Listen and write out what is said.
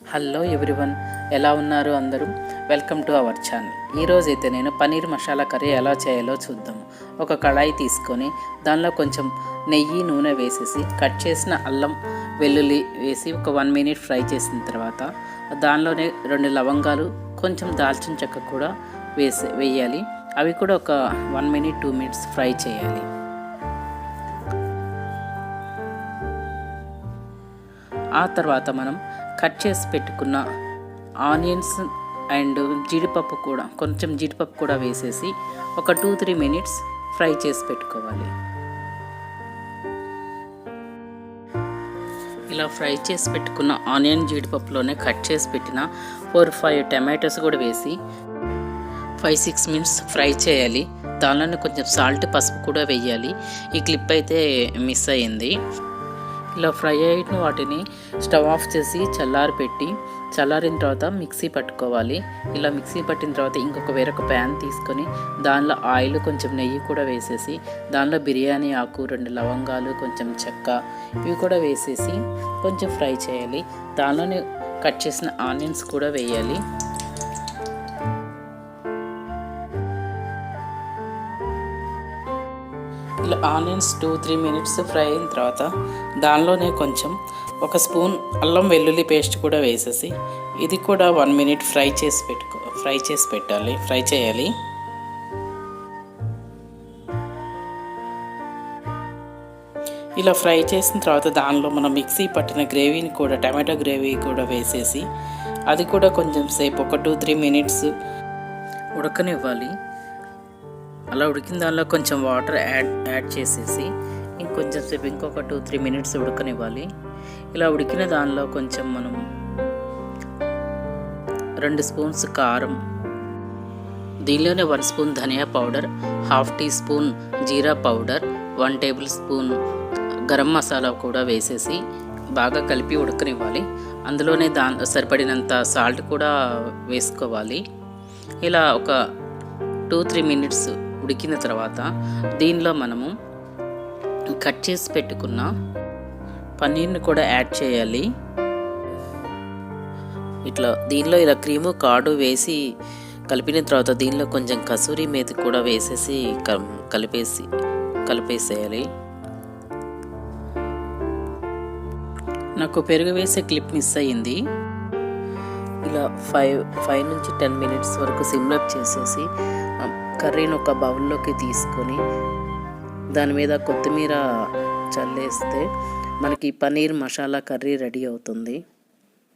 Hello everyone, ఎలా ఉన్నారు అందరూ? Welcome to our channel. ఈరోజైతే నేను పన్నీర్ మసాలా కర్రీ ఎలా చేయాలో చూద్దాము. ఒక కళాయి తీసుకొని దానిలో కొంచెం నెయ్యి నూనె వేసేసి కట్ చేసిన అల్లం వెల్లుల్లి వేసి ఒక 1 minute ఫ్రై చేసిన తర్వాత దానిలోనే 2 లవంగాలు కొంచెం దాల్చిన చెక్క కూడా వేయాలి. అవి కూడా ఒక 1 minute 2 minutes ఫ్రై చేయాలి. ఆ తర్వాత మనం కట్ చేసి పెట్టుకున్న ఆనియన్స్ అండ్ జీడిపప్పు కూడా వేసేసి ఒక 2-3 minutes ఫ్రై చేసి పెట్టుకోవాలి. ఇలా ఫ్రై చేసి పెట్టుకున్న ఆనియన్ జీడిపప్పులోనే కట్ చేసి పెట్టిన 4-5 టమాటోస్ కూడా వేసి 5-6 minutes ఫ్రై చేయాలి. దానిలోనే కొంచెం సాల్ట్ పసుపు కూడా వేయాలి. ఈ క్లిప్ అయితే మిస్ అయ్యింది. ఇలా ఫ్రై అయిన వాటిని స్టవ్ ఆఫ్ చేసి చల్లారిన తర్వాత మిక్సీ పట్టుకోవాలి. ఇలా మిక్సీ పట్టిన తర్వాత వేరొక ప్యాన్ తీసుకొని దానిలో ఆయిల్ కొంచెం నెయ్యి కూడా వేసేసి దానిలో బిర్యానీ ఆకు 2 లవంగాలు కొంచెం చెక్క ఇవి కూడా వేసేసి కొంచెం ఫ్రై చేయాలి. దానిలోనే కట్ చేసిన ఆనియన్స్ కూడా వేయాలి. ఇలా ఆనియన్స్ 2-3 minutes ఫ్రై అయిన తర్వాత దానిలోనే కొంచెం 1 స్పూన్ అల్లం వెల్లుల్లి పేస్ట్ కూడా వేసేసి ఇది కూడా 1 minute ఫ్రై చేయాలి. ఇలా ఫ్రై చేసిన తర్వాత దానిలో మనం మిక్సీ పట్టిన గ్రేవీని కూడా టమాటో గ్రేవీ కూడా వేసేసి అది కూడా కొంచెం సేపు ఒక 2-3 minutes ఉడకనివ్వాలి. అలా ఉడికిన దానిలో కొంచెం వాటర్ యాడ్ చేసేసి ఇంకొంచెం సేపు ఇంకొక 2-3 minutes ఉడకనివ్వాలి. ఇలా ఉడికిన దానిలో కొంచెం మనం 2 స్పూన్స్ కారం, దీనిలోనే 1 స్పూన్ ధనియా పౌడర్, 1/2 teaspoon జీరా పౌడర్, 1 tablespoon గరం మసాలా కూడా వేసేసి బాగా కలిపి ఉడకనివ్వాలి. అందులోనే సరిపడినంత సాల్ట్ కూడా వేసుకోవాలి. ఇలా ఒక 2-3 minutes ఉడికిన తర్వాత దీనిలో మనము కట్ చేసి పెట్టుకున్న పన్నీర్ని కూడా యాడ్ చేయాలి. దీనిలో ఇలా క్రీము కార్డు వేసి కలిపిన తర్వాత దీనిలో కొంచెం కసూరి మేతి కూడా వేసేసి కలిపేసేయాలి. నాకు పెరుగు వేసే క్లిప్ మిస్ అయ్యింది. ఇలా 5 నుంచి 10 minutes వరకు సిమ్లో చేసేసి కర్రీని ఒక బౌల్లోకి తీసుకొని దాని మీద కొత్తిమీర చల్లేస్తే మనకి పన్నీర్ మసాలా కర్రీ రెడీ అవుతుంది.